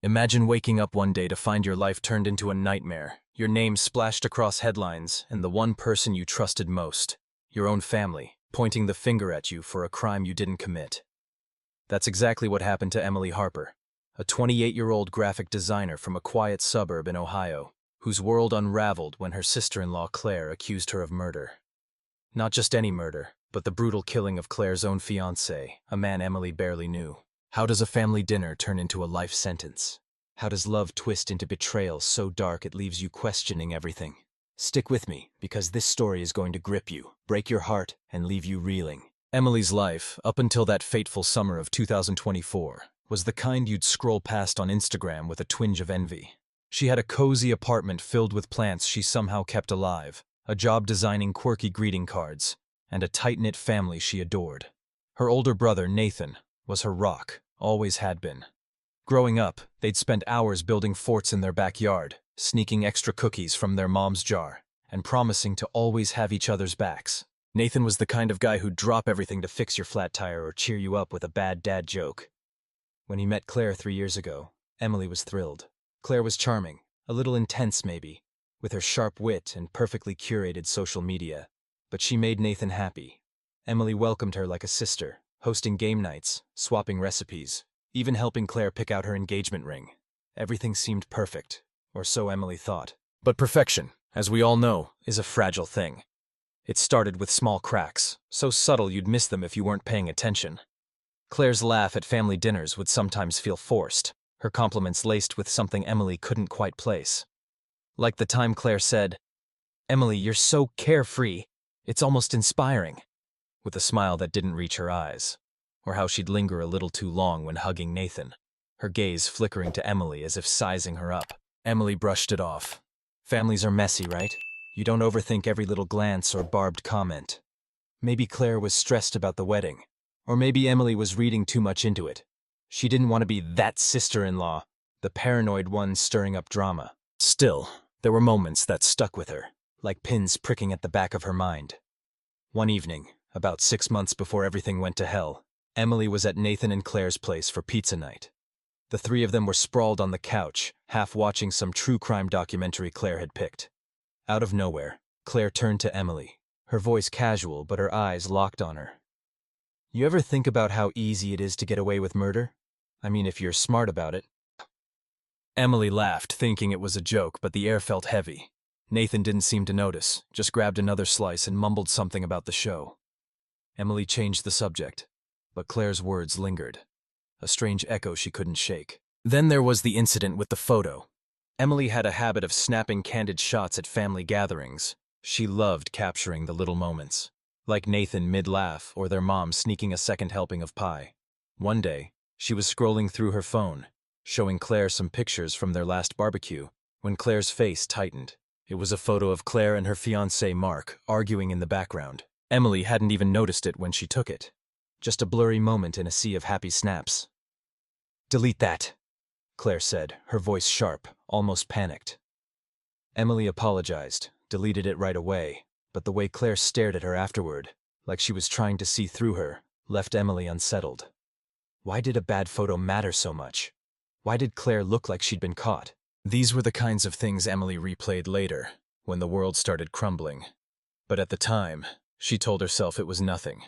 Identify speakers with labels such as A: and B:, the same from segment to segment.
A: Imagine waking up one day to find your life turned into a nightmare, your name splashed across headlines, and the one person you trusted most, your own family, pointing the finger at you for a crime you didn't commit. That's exactly what happened to Emily Harper, a 28-year-old graphic designer from a quiet suburb in Ohio, whose world unraveled when her sister-in-law Claire accused her of murder. Not just any murder, but the brutal killing of Claire's own fiancé, a man Emily barely knew. How does a family dinner turn into a life sentence? How does love twist into betrayal so dark it leaves you questioning everything? Stick with me, because this story is going to grip you, break your heart, and leave you reeling. Emily's life, up until that fateful summer of 2024, was the kind you'd scroll past on Instagram with a twinge of envy. She had a cozy apartment filled with plants she somehow kept alive, a job designing quirky greeting cards, and a tight-knit family she adored. Her older brother, Nathan, was her rock, always had been. Growing up, they'd spent hours building forts in their backyard, sneaking extra cookies from their mom's jar, and promising to always have each other's backs. Nathan was the kind of guy who'd drop everything to fix your flat tire or cheer you up with a bad dad joke. When he met Claire 3 years ago, Emily was thrilled. Claire was charming, a little intense maybe, with her sharp wit and perfectly curated social media. But she made Nathan happy. Emily welcomed her like a sister, hosting game nights, swapping recipes, even helping Claire pick out her engagement ring. Everything seemed perfect, or so Emily thought. But perfection, as we all know, is a fragile thing. It started with small cracks, so subtle you'd miss them if you weren't paying attention. Claire's laugh at family dinners would sometimes feel forced, her compliments laced with something Emily couldn't quite place. Like the time Claire said, "Emily, you're so carefree, it's almost inspiring," with a smile that didn't reach her eyes. Or how she'd linger a little too long when hugging Nathan, her gaze flickering to Emily as if sizing her up. Emily brushed it off. Families are messy, right? You don't overthink every little glance or barbed comment. Maybe Claire was stressed about the wedding, or maybe Emily was reading too much into it. She didn't want to be that sister-in-law, the paranoid one stirring up drama. Still, there were moments that stuck with her, like pins pricking at the back of her mind. One evening, about 6 months before everything went to hell, Emily was at Nathan and Claire's place for pizza night. The three of them were sprawled on the couch, half watching some true crime documentary Claire had picked. Out of nowhere, Claire turned to Emily, her voice casual but her eyes locked on her. "You ever think about how easy it is to get away with murder? I mean, if you're smart about it." Emily laughed, thinking it was a joke, but the air felt heavy. Nathan didn't seem to notice, just grabbed another slice and mumbled something about the show. Emily changed the subject, but Claire's words lingered, a strange echo she couldn't shake. Then there was the incident with the photo. Emily had a habit of snapping candid shots at family gatherings. She loved capturing the little moments, like Nathan mid-laugh or their mom sneaking a second helping of pie. One day, she was scrolling through her phone, showing Claire some pictures from their last barbecue, when Claire's face tightened. It was a photo of Claire and her fiancé Mark arguing in the background. Emily hadn't even noticed it when she took it. Just a blurry moment in a sea of happy snaps. "Delete that," Claire said, her voice sharp, almost panicked. Emily apologized, deleted it right away, but the way Claire stared at her afterward, like she was trying to see through her, left Emily unsettled. Why did a bad photo matter so much? Why did Claire look like she'd been caught? These were the kinds of things Emily replayed later, when the world started crumbling. But at the time, she told herself it was nothing.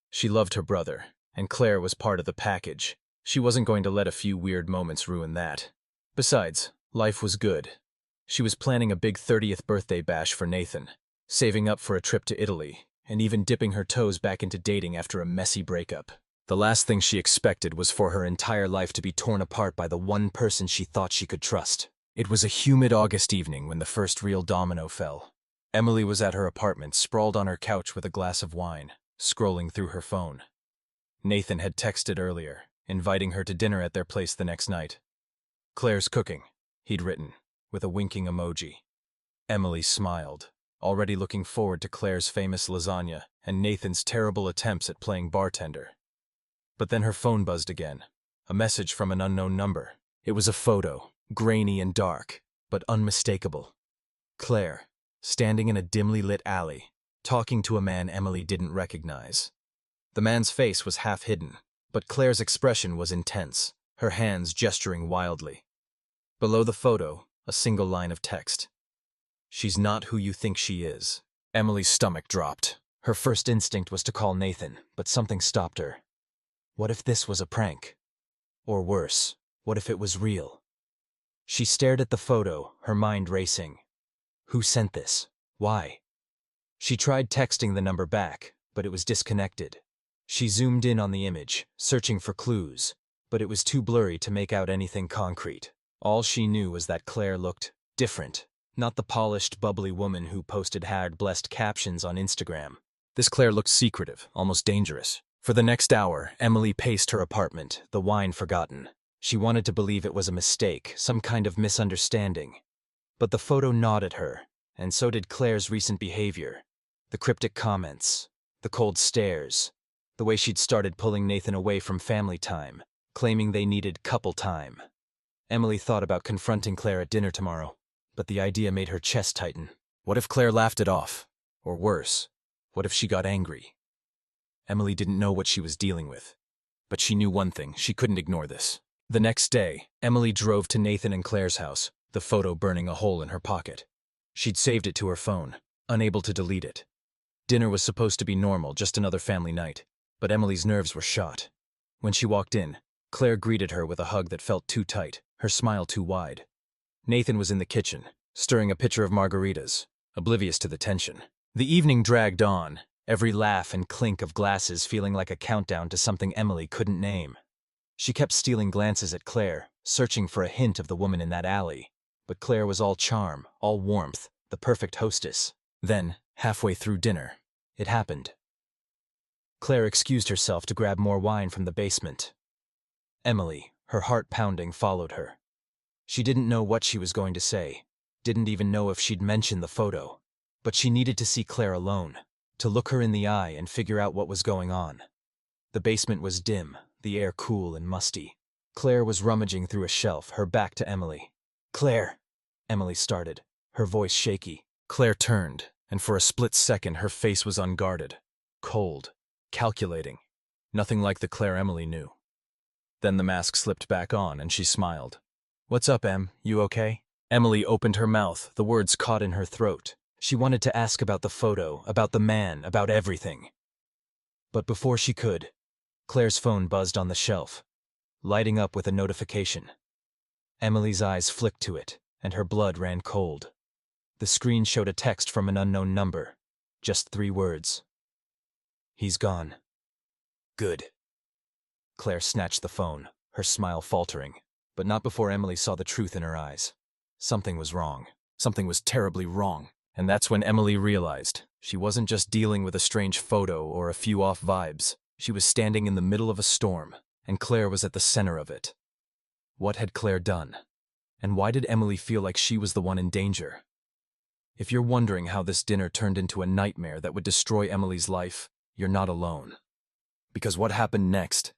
A: She loved her brother, and Claire was part of the package. She wasn't going to let a few weird moments ruin that. Besides, life was good. She was planning a big 30th birthday bash for Nathan, saving up for a trip to Italy, and even dipping her toes back into dating after a messy breakup. The last thing she expected was for her entire life to be torn apart by the one person she thought she could trust. It was a humid August evening when the first real domino fell. Emily was at her apartment, sprawled on her couch with a glass of wine, scrolling through her phone. Nathan had texted earlier, inviting her to dinner at their place the next night. "Claire's cooking," he'd written, with a winking emoji. Emily smiled, already looking forward to Claire's famous lasagna and Nathan's terrible attempts at playing bartender. But then her phone buzzed again, a message from an unknown number. It was a photo, grainy and dark, but unmistakable. Claire, standing in a dimly lit alley, talking to a man Emily didn't recognize. The man's face was half hidden, but Claire's expression was intense, her hands gesturing wildly. Below the photo, a single line of text. She's not who you think she is. Emily's stomach dropped. Her first instinct was to call Nathan, but something stopped her. What if this was a prank? Or worse, what if it was real? She stared at the photo, her mind racing. Who sent this? Why? She tried texting the number back, but it was disconnected. She zoomed in on the image, searching for clues, but it was too blurry to make out anything concrete. All she knew was that Claire looked different, not the polished, bubbly woman who posted blessed captions on Instagram. This Claire looked secretive, almost dangerous. For the next hour, Emily paced her apartment, the wine forgotten. She wanted to believe it was a mistake, some kind of misunderstanding. But the photo gnawed at her, and so did Claire's recent behavior. The cryptic comments, the cold stares, the way she'd started pulling Nathan away from family time, claiming they needed couple time. Emily thought about confronting Claire at dinner tomorrow, but the idea made her chest tighten. What if Claire laughed it off? Or worse, what if she got angry? Emily didn't know what she was dealing with, but she knew one thing: she couldn't ignore this. The next day, Emily drove to Nathan and Claire's house, the photo burning a hole in her pocket. She'd saved it to her phone, unable to delete it. Dinner was supposed to be normal, just another family night, but Emily's nerves were shot. When she walked in, Claire greeted her with a hug that felt too tight, her smile too wide. Nathan was in the kitchen, stirring a pitcher of margaritas, oblivious to the tension. The evening dragged on, every laugh and clink of glasses feeling like a countdown to something Emily couldn't name. She kept stealing glances at Claire, searching for a hint of the woman in that alley. But Claire was all charm, all warmth, the perfect hostess. Then, halfway through dinner, it happened. Claire excused herself to grab more wine from the basement. Emily, her heart pounding, followed her. She didn't know what she was going to say, didn't even know if she'd mention the photo. But she needed to see Claire alone, to look her in the eye and figure out what was going on. The basement was dim, the air cool and musty. Claire was rummaging through a shelf, her back to Emily. "Claire," Emily started, her voice shaky. Claire turned, and for a split second her face was unguarded, cold, calculating, nothing like the Claire Emily knew. Then the mask slipped back on and she smiled. "What's up, Em? You okay?" Emily opened her mouth, the words caught in her throat. She wanted to ask about the photo, about the man, about everything. But before she could, Claire's phone buzzed on the shelf, lighting up with a notification. Emily's eyes flicked to it, and her blood ran cold. The screen showed a text from an unknown number, just 3 words. "He's gone." "Good." Claire snatched the phone, her smile faltering, but not before Emily saw the truth in her eyes. Something was wrong. Something was terribly wrong. And that's when Emily realized she wasn't just dealing with a strange photo or a few off vibes. She was standing in the middle of a storm, and Claire was at the center of it. What had Claire done? And why did Emily feel like she was the one in danger? If you're wondering how this dinner turned into a nightmare that would destroy Emily's life, you're not alone. Because what happened next?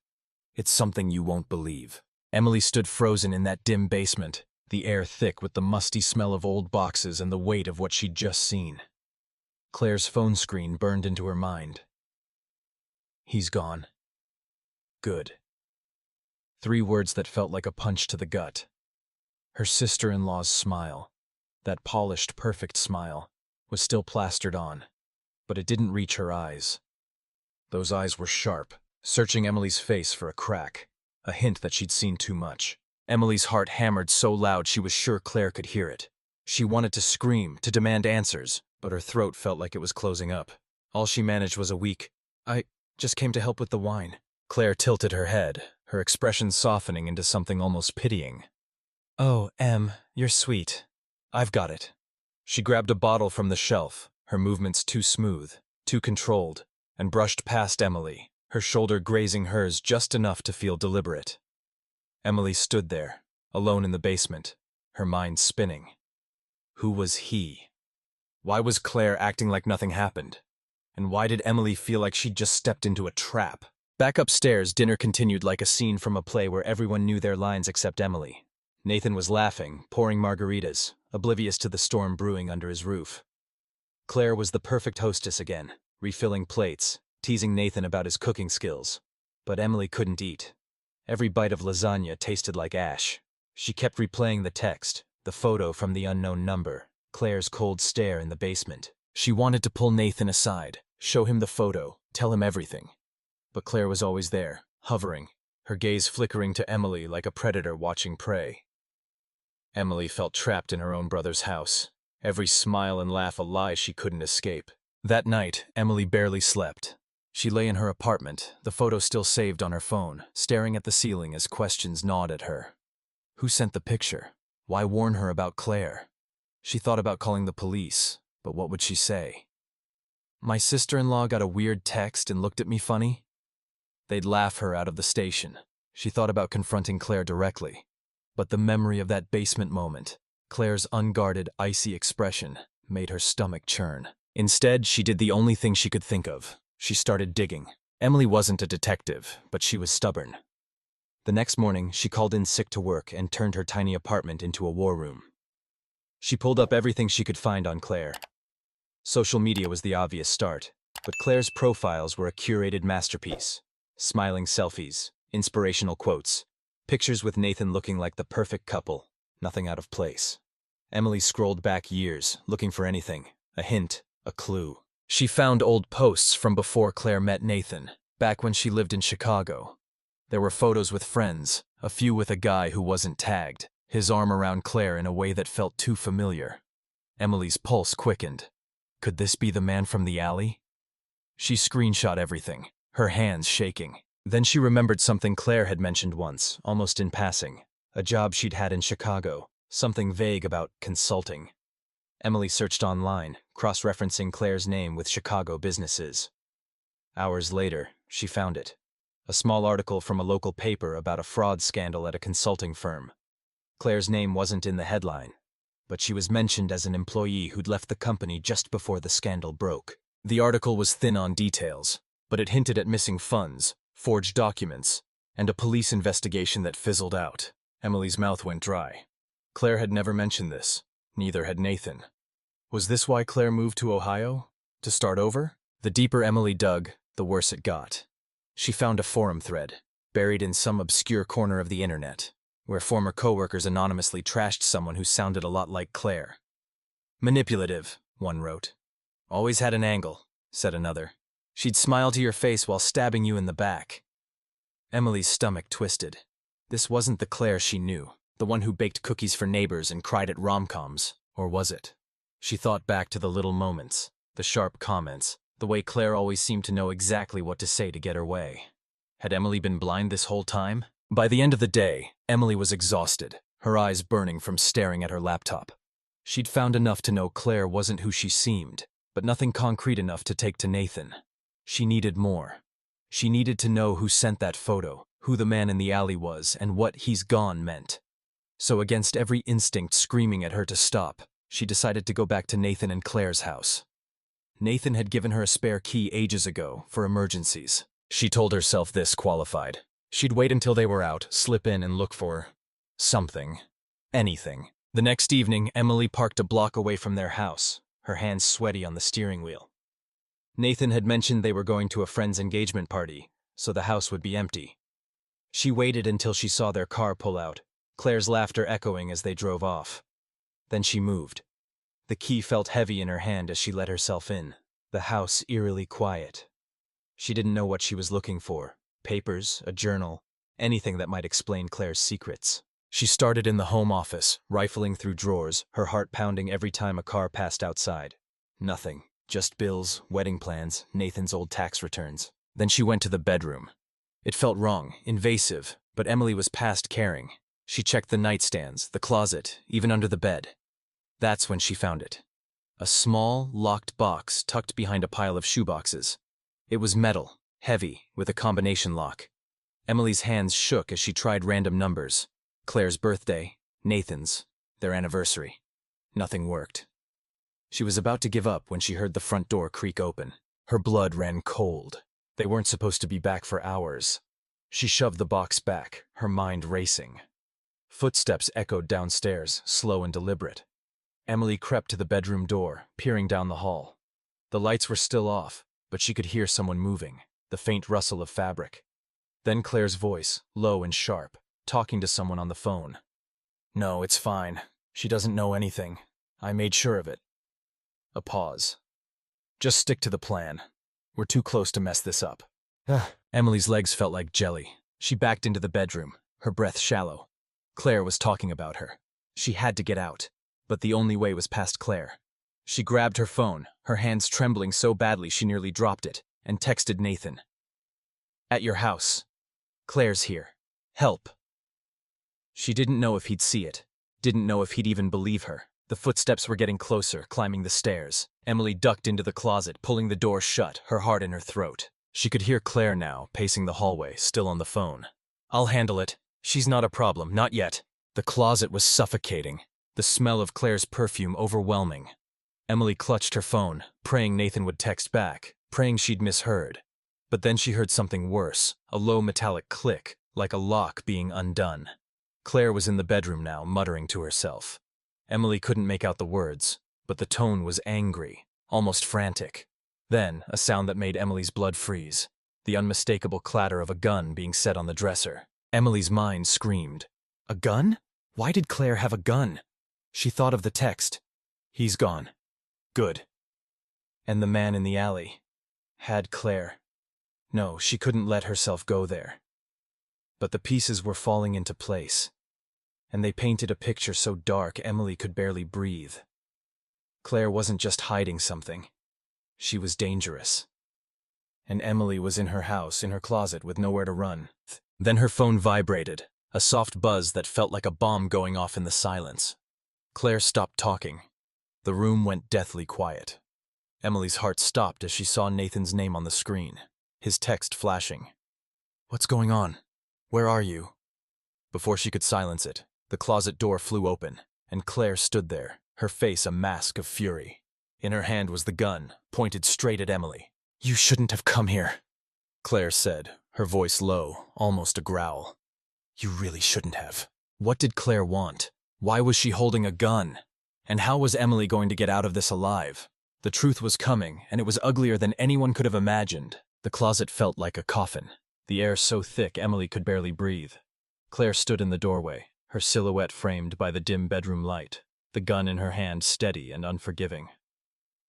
A: It's something you won't believe. Emily stood frozen in that dim basement, the air thick with the musty smell of old boxes and the weight of what she'd just seen. Claire's phone screen burned into her mind. "He's gone." Good. 3 words that felt like a punch to the gut. Her sister-in-law's smile, that polished, perfect smile, was still plastered on, but it didn't reach her eyes. Those eyes were sharp, searching Emily's face for a crack, a hint that she'd seen too much. Emily's heart hammered so loud she was sure Claire could hear it. She wanted to scream, to demand answers, but her throat felt like it was closing up. All she managed was a weak, "I just came to help with the wine." Claire tilted her head, her expression softening into something almost pitying. "Oh, Em, you're sweet. I've got it." She grabbed a bottle from the shelf, her movements too smooth, too controlled, and brushed past Emily, her shoulder grazing hers just enough to feel deliberate. Emily stood there, alone in the basement, her mind spinning. Who was he? Why was Claire acting like nothing happened? And why did Emily feel like she'd just stepped into a trap? Back upstairs, dinner continued like a scene from a play where everyone knew their lines except Emily. Nathan was laughing, pouring margaritas, oblivious to the storm brewing under his roof. Claire was the perfect hostess again, refilling plates, teasing Nathan about his cooking skills. But Emily couldn't eat. Every bite of lasagna tasted like ash. She kept replaying the text, the photo from the unknown number, Claire's cold stare in the basement. She wanted to pull Nathan aside, show him the photo, tell him everything. But Claire was always there, hovering, her gaze flickering to Emily like a predator watching prey. Emily felt trapped in her own brother's house, every smile and laugh a lie she couldn't escape. That night, Emily barely slept. She lay in her apartment, the photo still saved on her phone, staring at the ceiling as questions gnawed at her. Who sent the picture? Why warn her about Claire? She thought about calling the police, but what would she say? My sister-in-law got a weird text and looked at me funny? They'd laugh her out of the station. She thought about confronting Claire directly. But the memory of that basement moment, Claire's unguarded, icy expression, made her stomach churn. Instead, she did the only thing she could think of. She started digging. Emily wasn't a detective, but she was stubborn. The next morning, she called in sick to work and turned her tiny apartment into a war room. She pulled up everything she could find on Claire. Social media was the obvious start, but Claire's profiles were a curated masterpiece. Smiling selfies, inspirational quotes, pictures with Nathan looking like the perfect couple, nothing out of place. Emily scrolled back years, looking for anything, a hint, a clue. She found old posts from before Claire met Nathan, back when she lived in Chicago. There were photos with friends, a few with a guy who wasn't tagged, his arm around Claire in a way that felt too familiar. Emily's pulse quickened. Could this be the man from the alley? She screenshot everything, her hands shaking. Then she remembered something Claire had mentioned once, almost in passing, a job she'd had in Chicago, something vague about consulting. Emily searched online, cross-referencing Claire's name with Chicago businesses. Hours later, she found it. A small article from a local paper about a fraud scandal at a consulting firm. Claire's name wasn't in the headline, but she was mentioned as an employee who'd left the company just before the scandal broke. The article was thin on details, but it hinted at missing funds, forged documents, and a police investigation that fizzled out. Emily's mouth went dry. Claire had never mentioned this. Neither had Nathan. Was this why Claire moved to Ohio? To start over? The deeper Emily dug, the worse it got. She found a forum thread, buried in some obscure corner of the internet, where former coworkers anonymously trashed someone who sounded a lot like Claire. Manipulative, one wrote. Always had an angle, said another. She'd smile to your face while stabbing you in the back. Emily's stomach twisted. This wasn't the Claire she knew, the one who baked cookies for neighbors and cried at rom-coms, or was it? She thought back to the little moments, the sharp comments, the way Claire always seemed to know exactly what to say to get her way. Had Emily been blind this whole time? By the end of the day, Emily was exhausted, her eyes burning from staring at her laptop. She'd found enough to know Claire wasn't who she seemed, but nothing concrete enough to take to Nathan. She needed more. She needed to know who sent that photo, who the man in the alley was, and what "he's gone" meant. So against every instinct screaming at her to stop, she decided to go back to Nathan and Claire's house. Nathan had given her a spare key ages ago, for emergencies. She told herself this qualified. She'd wait until they were out, slip in and look for something. Anything. The next evening, Emily parked a block away from their house, her hands sweaty on the steering wheel. Nathan had mentioned they were going to a friend's engagement party, so the house would be empty. She waited until she saw their car pull out, Claire's laughter echoing as they drove off. Then she moved. The key felt heavy in her hand as she let herself in, the house eerily quiet. She didn't know what she was looking for. Papers, a journal, anything that might explain Claire's secrets. She started in the home office, rifling through drawers, her heart pounding every time a car passed outside. Nothing. Just bills, wedding plans, Nathan's old tax returns. Then she went to the bedroom. It felt wrong, invasive, but Emily was past caring. She checked the nightstands, the closet, even under the bed. That's when she found it. A small, locked box tucked behind a pile of shoeboxes. It was metal, heavy, with a combination lock. Emily's hands shook as she tried random numbers. Claire's birthday, Nathan's, their anniversary. Nothing worked. She was about to give up when she heard the front door creak open. Her blood ran cold. They weren't supposed to be back for hours. She shoved the box back, her mind racing. Footsteps echoed downstairs, slow and deliberate. Emily crept to the bedroom door, peering down the hall. The lights were still off, but she could hear someone moving, the faint rustle of fabric. Then Claire's voice, low and sharp, talking to someone on the phone. No, it's fine. She doesn't know anything. I made sure of it. A pause. Just stick to the plan. We're too close to mess this up. Emily's legs felt like jelly. She backed into the bedroom, her breath shallow. Claire was talking about her. She had to get out, but the only way was past Claire. She grabbed her phone, her hands trembling so badly she nearly dropped it, and texted Nathan. At your house. Claire's here. Help. She didn't know if he'd see it, didn't know if he'd even believe her. The footsteps were getting closer, climbing the stairs. Emily ducked into the closet, pulling the door shut, her heart in her throat. She could hear Claire now, pacing the hallway, still on the phone. I'll handle it. She's not a problem, not yet. The closet was suffocating, the smell of Claire's perfume overwhelming. Emily clutched her phone, praying Nathan would text back, praying she'd misheard. But then she heard something worse, a low metallic click, like a lock being undone. Claire was in the bedroom now, muttering to herself. Emily couldn't make out the words, but the tone was angry, almost frantic. Then, a sound that made Emily's blood freeze, the unmistakable clatter of a gun being set on the dresser. Emily's mind screamed. A gun? Why did Claire have a gun? She thought of the text. He's gone. Good. And the man in the alley. Had Claire. No, she couldn't let herself go there. But the pieces were falling into place, and they painted a picture so dark Emily could barely breathe. Claire wasn't just hiding something. She was dangerous. And Emily was in her house, in her closet, with nowhere to run. Then her phone vibrated, a soft buzz that felt like a bomb going off in the silence. Claire stopped talking. The room went deathly quiet. Emily's heart stopped as she saw Nathan's name on the screen, his text flashing. What's going on? Where are you? Before she could silence it, the closet door flew open, and Claire stood there, her face a mask of fury. In her hand was the gun, pointed straight at Emily. You shouldn't have come here, Claire said, her voice low, almost a growl. You really shouldn't have. What did Claire want? Why was she holding a gun? And how was Emily going to get out of this alive? The truth was coming, and it was uglier than anyone could have imagined. The closet felt like a coffin, the air so thick Emily could barely breathe. Claire stood in the doorway, her silhouette framed by the dim bedroom light, the gun in her hand steady and unforgiving.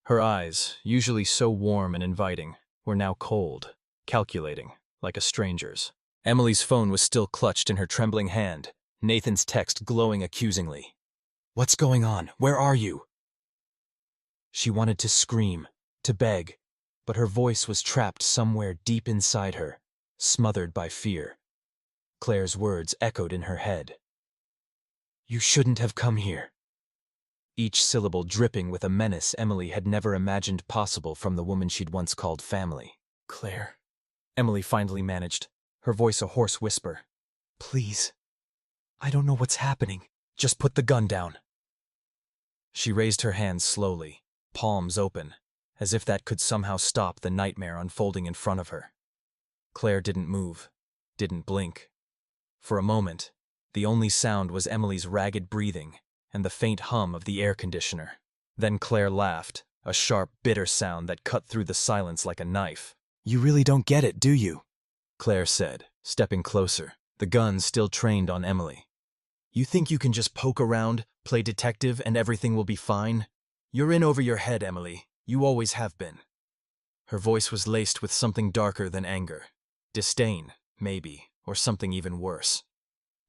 A: Her eyes, usually so warm and inviting, were now cold, calculating, like a stranger's. Emily's phone was still clutched in her trembling hand, Nathan's text glowing accusingly. What's going on? Where are you? She wanted to scream, to beg, but her voice was trapped somewhere deep inside her, smothered by fear. Claire's words echoed in her head. You shouldn't have come here. Each syllable dripping with a menace Emily had never imagined possible from the woman she'd once called family. Claire, Emily finally managed, her voice a hoarse whisper. Please. I don't know what's happening. Just put the gun down. She raised her hands slowly, palms open, as if that could somehow stop the nightmare unfolding in front of her. Claire didn't move, didn't blink. For a moment, the only sound was Emily's ragged breathing and the faint hum of the air conditioner. Then Claire laughed, a sharp, bitter sound that cut through the silence like a knife. You really don't get it, do you? Claire said, stepping closer, the gun still trained on Emily. You think you can just poke around, play detective, and everything will be fine? You're in over your head, Emily. You always have been. Her voice was laced with something darker than anger. Disdain, maybe, or something even worse.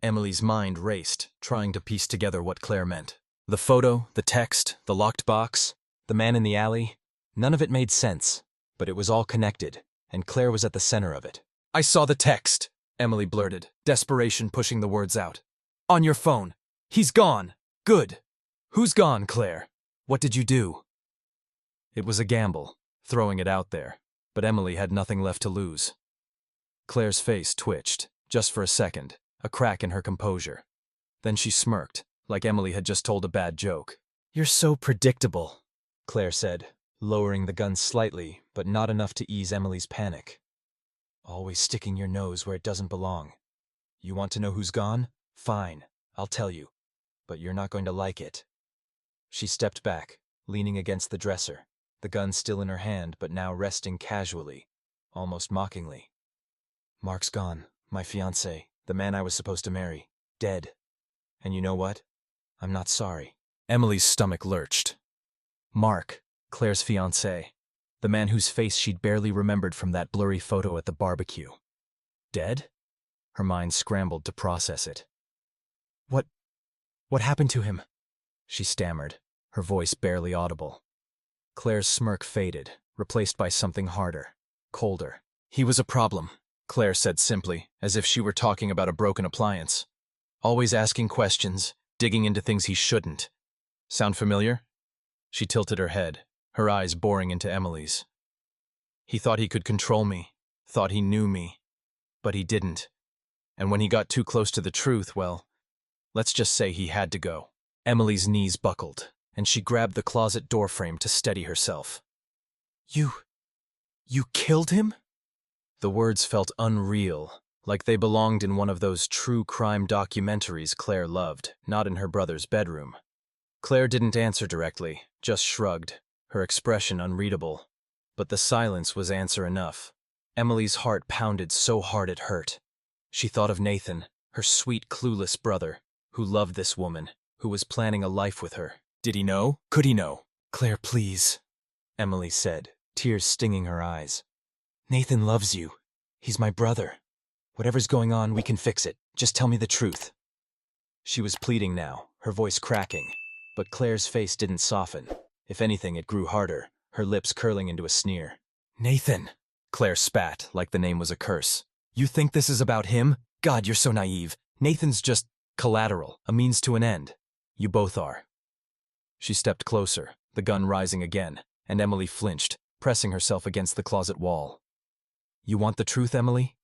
A: Emily's mind raced, trying to piece together what Claire meant. The photo, the text, the locked box, the man in the alley, none of it made sense, but it was all connected, and Claire was at the center of it. I saw the text, Emily blurted, desperation pushing the words out. On your phone. He's gone. Good. Who's gone, Claire? What did you do? It was a gamble, throwing it out there, but Emily had nothing left to lose. Claire's face twitched, just for a second, a crack in her composure. Then she smirked, like Emily had just told a bad joke. You're so predictable, Claire said, lowering the gun slightly, but not enough to ease Emily's panic. Always sticking your nose where it doesn't belong. You want to know who's gone? Fine, I'll tell you, but you're not going to like it. She stepped back, leaning against the dresser, the gun still in her hand but now resting casually, almost mockingly. Mark's gone, my fiancé, the man I was supposed to marry, dead. And you know what? I'm not sorry. Emily's stomach lurched. Mark, Claire's fiancé, the man whose face she'd barely remembered from that blurry photo at the barbecue. Dead? Her mind scrambled to process it. What happened to him? She stammered, her voice barely audible. Claire's smirk faded, replaced by something harder, colder. He was a problem, Claire said simply, as if she were talking about a broken appliance. Always asking questions, digging into things he shouldn't. Sound familiar? She tilted her head, her eyes boring into Emily's. He thought he could control me, thought he knew me, but he didn't. And when he got too close to the truth, well, let's just say he had to go. Emily's knees buckled, and she grabbed the closet doorframe to steady herself. You killed him? The words felt unreal, like they belonged in one of those true crime documentaries Claire loved, not in her brother's bedroom. Claire didn't answer directly, just shrugged, her expression unreadable. But the silence was answer enough. Emily's heart pounded so hard it hurt. She thought of Nathan, her sweet, clueless brother, who loved this woman, who was planning a life with her. Did he know? Could he know? Claire, please, Emily said, tears stinging her eyes. Nathan loves you. He's my brother. Whatever's going on, we can fix it. Just tell me the truth. She was pleading now, her voice cracking, but Claire's face didn't soften. If anything, it grew harder, her lips curling into a sneer. Nathan, Claire spat, like the name was a curse. You think this is about him? God, you're so naive. Nathan's just collateral, a means to an end. You both are. She stepped closer, the gun rising again, and Emily flinched, pressing herself against the closet wall. You want the truth, Emily?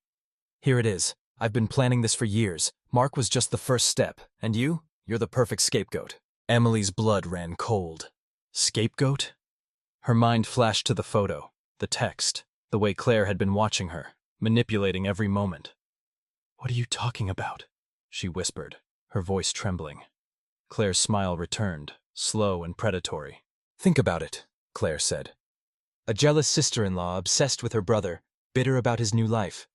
A: Here it is. I've been planning this for years. Mark was just the first step, and you're the perfect scapegoat. Emily's blood ran cold. Scapegoat? Her mind flashed to the photo, the text, the way Claire had been watching her, manipulating every moment. What are you talking about? She whispered, her voice trembling. Claire's smile returned, slow and predatory. Think about it, Claire said. A jealous sister-in-law obsessed with her brother, bitter about his new life.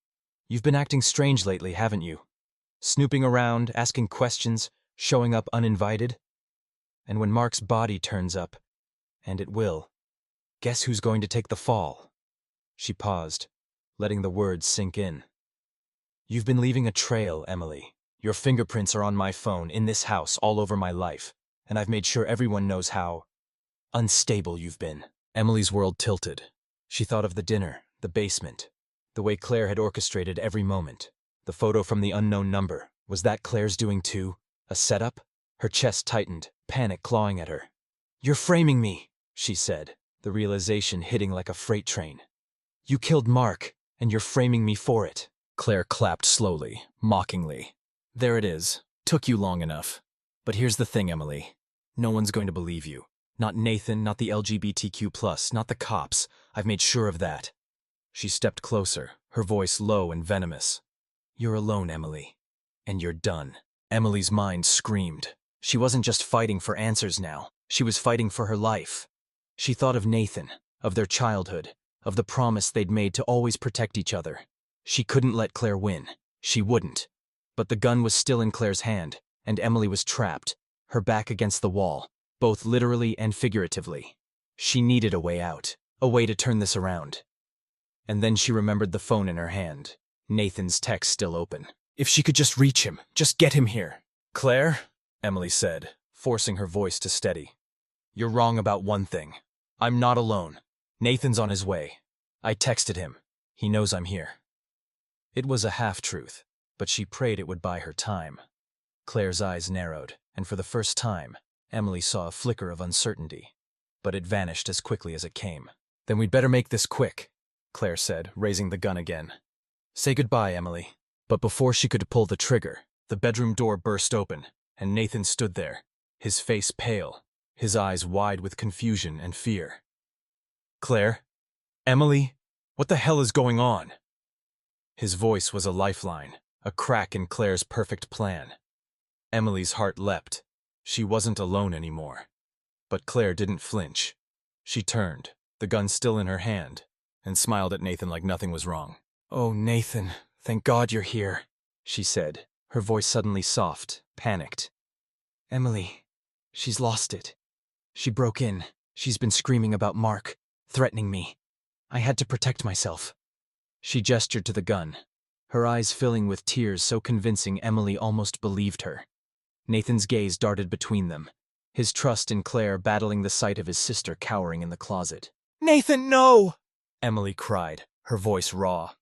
A: You've been acting strange lately, haven't you? Snooping around, asking questions, showing up uninvited. And when Mark's body turns up, and it will, guess who's going to take the fall? She paused, letting the words sink in. You've been leaving a trail, Emily. Your fingerprints are on my phone, in this house, all over my life, and I've made sure everyone knows how unstable you've been. Emily's world tilted. She thought of the dinner, the basement, the way Claire had orchestrated every moment. The photo from the unknown number, was that Claire's doing too? A setup? Her chest tightened, panic clawing at her. You're framing me, she said, the realization hitting like a freight train. You killed Mark, and you're framing me for it. Claire clapped slowly, mockingly. There it is. Took you long enough. But here's the thing, Emily. No one's going to believe you. Not Nathan, not the LGBTQ+, not the cops. I've made sure of that. She stepped closer, her voice low and venomous. You're alone, Emily. And you're done. Emily's mind screamed. She wasn't just fighting for answers now. She was fighting for her life. She thought of Nathan, of their childhood, of the promise they'd made to always protect each other. She couldn't let Claire win. She wouldn't. But the gun was still in Claire's hand, and Emily was trapped, her back against the wall, both literally and figuratively. She needed a way out, a way to turn this around. And then she remembered the phone in her hand, Nathan's text still open. If she could just reach him, just get him here. Claire, Emily said, forcing her voice to steady. You're wrong about one thing. I'm not alone. Nathan's on his way. I texted him. He knows I'm here. It was a half-truth, but she prayed it would buy her time. Claire's eyes narrowed, and for the first time, Emily saw a flicker of uncertainty. But it vanished as quickly as it came. Then we'd better make this quick, Claire said, raising the gun again. Say goodbye, Emily. But before she could pull the trigger, the bedroom door burst open, and Nathan stood there, his face pale, his eyes wide with confusion and fear. Claire? Emily? What the hell is going on? His voice was a lifeline, a crack in Claire's perfect plan. Emily's heart leapt. She wasn't alone anymore. But Claire didn't flinch. She turned, the gun still in her hand, and smiled at Nathan like nothing was wrong. Oh, Nathan, thank God you're here, she said, her voice suddenly soft, panicked. Emily, she's lost it. She broke in. She's been screaming about Mark, threatening me. I had to protect myself. She gestured to the gun, her eyes filling with tears so convincing Emily almost believed her. Nathan's gaze darted between them, his trust in Claire battling the sight of his sister cowering in the closet. "Nathan, no!" Emily cried, her voice raw.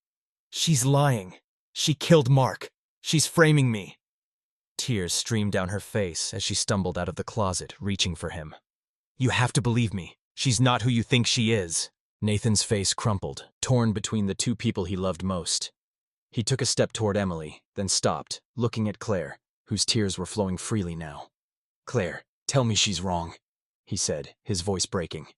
A: "She's lying. She killed Mark. She's framing me." Tears streamed down her face as she stumbled out of the closet, reaching for him. "You have to believe me. She's not who you think she is." Nathan's face crumpled, torn between the two people he loved most. He took a step toward Emily, then stopped, looking at Claire, whose tears were flowing freely now. "Claire, tell me she's wrong," he said, his voice breaking.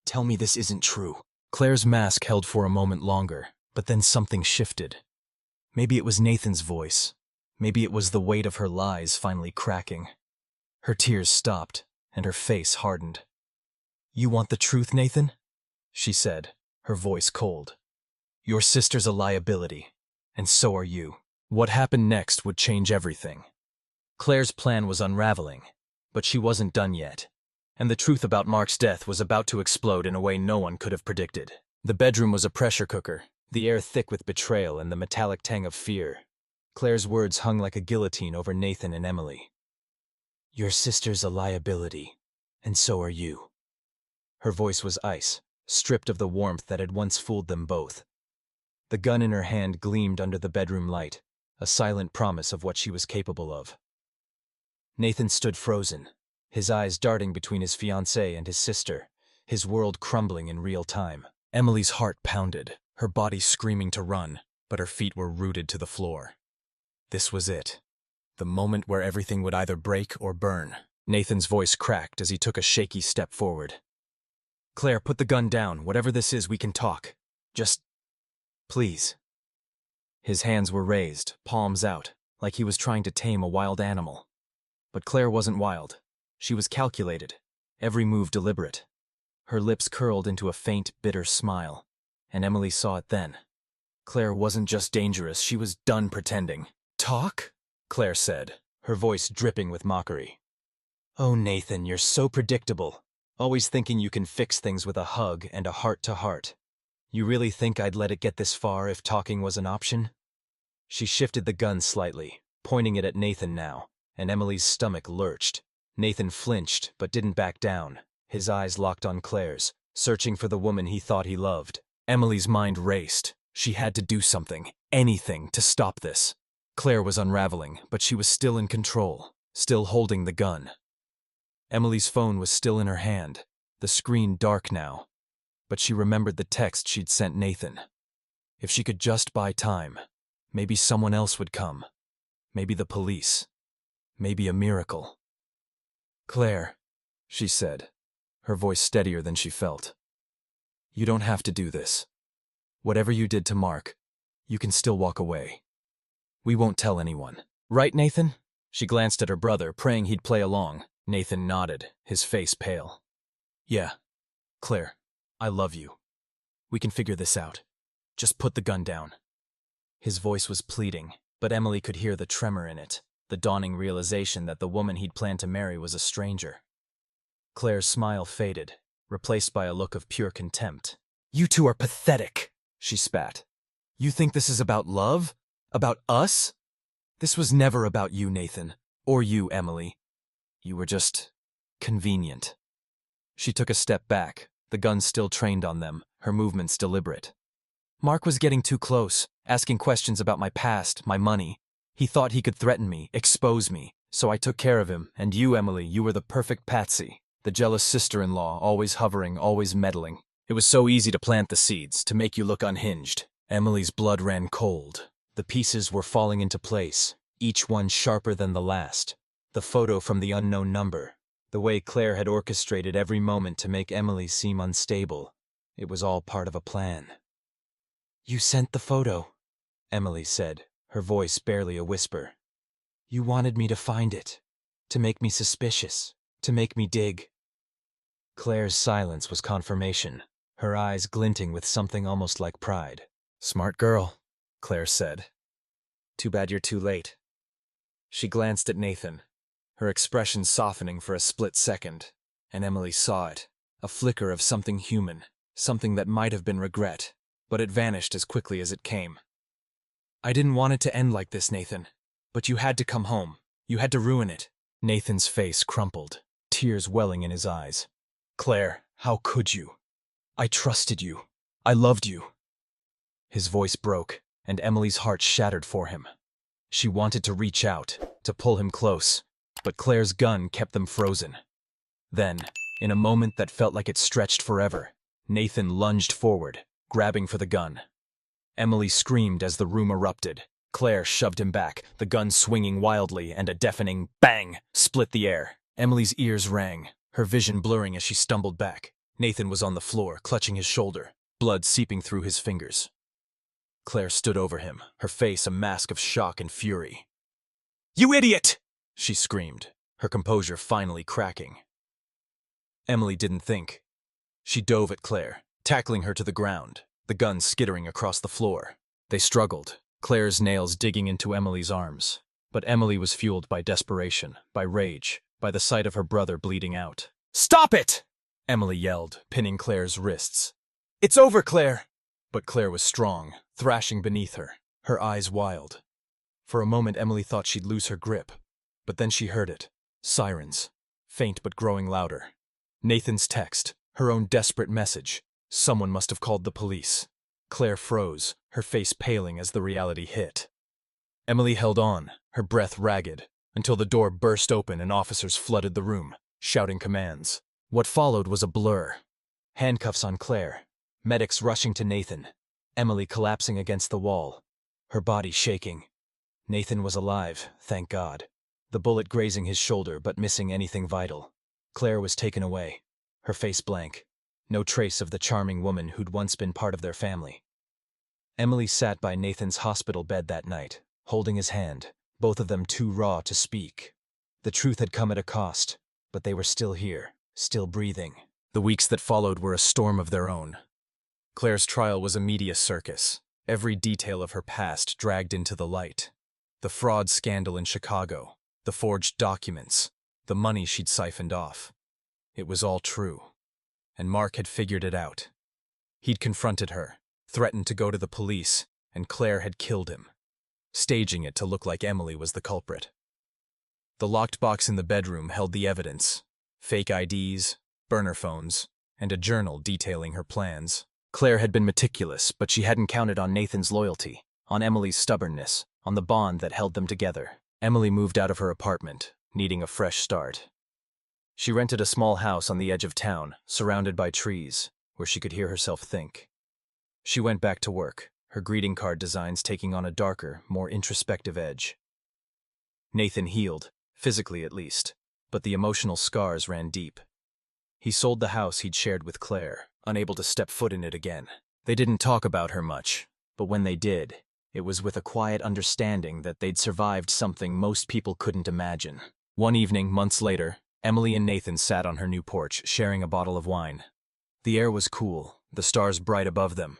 A: "Tell me this isn't true." Claire's mask held for a moment longer, but then something shifted. Maybe it was Nathan's voice. Maybe it was the weight of her lies finally cracking. Her tears stopped, and her face hardened. "You want the truth, Nathan?" she said, her voice cold. "Your sister's a liability, and so are you." What happened next would change everything. Claire's plan was unraveling, but she wasn't done yet. And the truth about Mark's death was about to explode in a way no one could have predicted. The bedroom was a pressure cooker, the air thick with betrayal and the metallic tang of fear. Claire's words hung like a guillotine over Nathan and Emily. "Your sister's a liability, and so are you." Her voice was ice, stripped of the warmth that had once fooled them both. The gun in her hand gleamed under the bedroom light, a silent promise of what she was capable of. Nathan stood frozen, his eyes darting between his fiancée and his sister, his world crumbling in real time. Emily's heart pounded, her body screaming to run, but her feet were rooted to the floor. This was it. The moment where everything would either break or burn. Nathan's voice cracked as he took a shaky step forward. "Claire, put the gun down. Whatever this is, we can talk. Just, please." His hands were raised, palms out, like he was trying to tame a wild animal. But Claire wasn't wild. She was calculated, every move deliberate. Her lips curled into a faint, bitter smile, and Emily saw it then. Claire wasn't just dangerous, she was done pretending. "Talk?" Claire said, her voice dripping with mockery. "Oh, Nathan, you're so predictable, always thinking you can fix things with a hug and a heart-to-heart. You really think I'd let it get this far if talking was an option?" She shifted the gun slightly, pointing it at Nathan now, and Emily's stomach lurched. Nathan flinched, but didn't back down, his eyes locked on Claire's, searching for the woman he thought he loved. Emily's mind raced. She had to do something, anything, to stop this. Claire was unraveling, but she was still in control, still holding the gun. Emily's phone was still in her hand, the screen dark now, but she remembered the text she'd sent Nathan. If she could just buy time, maybe someone else would come. Maybe the police. Maybe a miracle. "Claire," she said, her voice steadier than she felt. "You don't have to do this. Whatever you did to Mark, you can still walk away. We won't tell anyone. Right, Nathan?" She glanced at her brother, praying he'd play along. Nathan nodded, his face pale. "Yeah, Claire, I love you. We can figure this out. Just put the gun down." His voice was pleading, but Emily could hear the tremor in it, the dawning realization that the woman he'd planned to marry was a stranger. Claire's smile faded, replaced by a look of pure contempt. "You two are pathetic," she spat. "You think this is about love? About us? This was never about you, Nathan. Or you, Emily. You were just convenient." She took a step back, the gun still trained on them, her movements deliberate. "Mark was getting too close, asking questions about my past, my money. He thought he could threaten me, expose me, so I took care of him, and you, Emily, you were the perfect patsy, the jealous sister-in-law, always hovering, always meddling. It was so easy to plant the seeds, to make you look unhinged." Emily's blood ran cold. The pieces were falling into place, each one sharper than the last. The photo from the unknown number, the way Claire had orchestrated every moment to make Emily seem unstable. It was all part of a plan. "You sent the photo," Emily said, her voice barely a whisper. "You wanted me to find it, to make me suspicious, to make me dig." Claire's silence was confirmation, her eyes glinting with something almost like pride. "Smart girl," Claire said. "Too bad you're too late." She glanced at Nathan. her expression softening for a split second, and Emily saw it, a flicker of something human, something that might have been regret, but it vanished as quickly as it came. "I didn't want it to end like this, Nathan, but you had to come home. You had to ruin it." Nathan's face crumpled, tears welling in his eyes. "Claire, how could you? I trusted you. I loved you." His voice broke, and Emily's heart shattered for him. She wanted to reach out, to pull him close, but Claire's gun kept them frozen. Then, in a moment that felt like it stretched forever, Nathan lunged forward, grabbing for the gun. Emily screamed as the room erupted. Claire shoved him back, the gun swinging wildly, and a deafening bang split the air. Emily's ears rang, her vision blurring as she stumbled back. Nathan was on the floor, clutching his shoulder, blood seeping through his fingers. Claire stood over him, her face a mask of shock and fury. "You idiot!" she screamed, her composure finally cracking. Emily didn't think. She dove at Claire, tackling her to the ground, the gun skittering across the floor. They struggled, Claire's nails digging into Emily's arms. But Emily was fueled by desperation, by rage, by the sight of her brother bleeding out. "Stop it!" Emily yelled, pinning Claire's wrists. "It's over, Claire!" But Claire was strong, thrashing beneath her, her eyes wild. For a moment Emily thought she'd lose her grip, but then she heard it. Sirens, faint but growing louder. Nathan's text, her own desperate message. Someone must have called the police. Claire froze, her face paling as the reality hit. Emily held on, her breath ragged, until the door burst open and officers flooded the room, shouting commands. What followed was a blur. Handcuffs on Claire, medics rushing to Nathan, Emily collapsing against the wall, her body shaking. Nathan was alive, thank God. The bullet grazing his shoulder but missing anything vital. Claire was taken away, her face blank. No trace of the charming woman who'd once been part of their family. Emily sat by Nathan's hospital bed that night, holding his hand, both of them too raw to speak. The truth had come at a cost, but they were still here, still breathing. The weeks that followed were a storm of their own. Claire's trial was a media circus, every detail of her past dragged into the light. The fraud scandal in Chicago, the forged documents, the money she'd siphoned off. It was all true. And Mark had figured it out. He'd confronted her, threatened to go to the police, and Claire had killed him, staging it to look like Emily was the culprit. The locked box in the bedroom held the evidence: fake IDs, burner phones, and a journal detailing her plans. Claire had been meticulous, but she hadn't counted on Nathan's loyalty, on Emily's stubbornness, on the bond that held them together. Emily moved out of her apartment, needing a fresh start. She rented a small house on the edge of town, surrounded by trees, where she could hear herself think. She went back to work, her greeting card designs taking on a darker, more introspective edge. Nathan healed, physically at least, but the emotional scars ran deep. He sold the house he'd shared with Claire, unable to step foot in it again. They didn't talk about her much, but when they did, it was with a quiet understanding that they'd survived something most people couldn't imagine. One evening, months later, Emily and Nathan sat on her new porch, sharing a bottle of wine. The air was cool, the stars bright above them.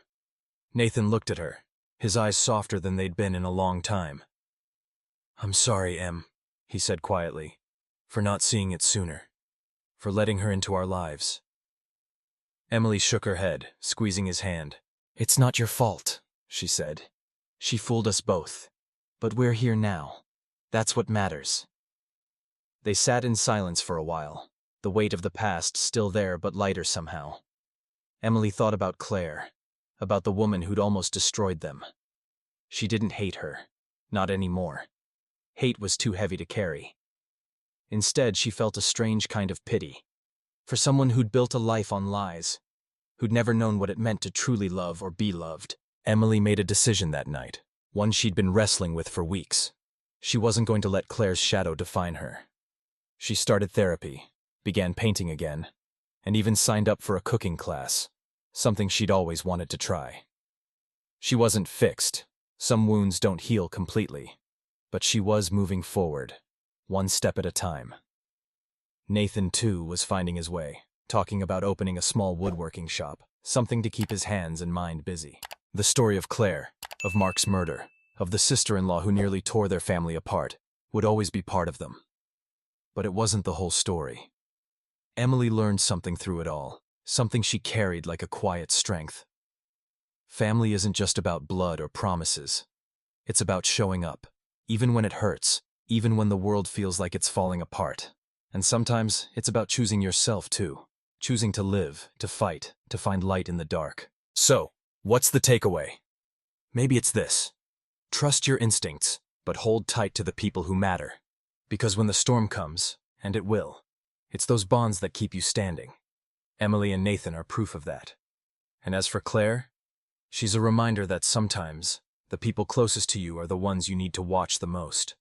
A: Nathan looked at her, his eyes softer than they'd been in a long time. "I'm sorry, Em," he said quietly, "for not seeing it sooner, for letting her into our lives." Emily shook her head, squeezing his hand. "It's not your fault," she said. "She fooled us both. But we're here now. That's what matters." They sat in silence for a while, the weight of the past still there but lighter somehow. Emily thought about Claire, about the woman who'd almost destroyed them. She didn't hate her, not anymore. Hate was too heavy to carry. Instead, she felt a strange kind of pity, for someone who'd built a life on lies, who'd never known what it meant to truly love or be loved. Emily made a decision that night, one she'd been wrestling with for weeks. She wasn't going to let Claire's shadow define her. She started therapy, began painting again, and even signed up for a cooking class, something she'd always wanted to try. She wasn't fixed. Some wounds don't heal completely, but she was moving forward, one step at a time. Nathan, too, was finding his way, talking about opening a small woodworking shop, something to keep his hands and mind busy. The story of Claire, of Mark's murder, of the sister-in-law who nearly tore their family apart, would always be part of them. But it wasn't the whole story. Emily learned something through it all, something she carried like a quiet strength. Family isn't just about blood or promises. It's about showing up, even when it hurts, even when the world feels like it's falling apart. And sometimes it's about choosing yourself too, choosing to live, to fight, to find light in the dark. So, what's the takeaway? Maybe it's this. Trust your instincts, but hold tight to the people who matter. Because when the storm comes, and it will, it's those bonds that keep you standing. Emily and Nathan are proof of that. And as for Claire, she's a reminder that sometimes the people closest to you are the ones you need to watch the most.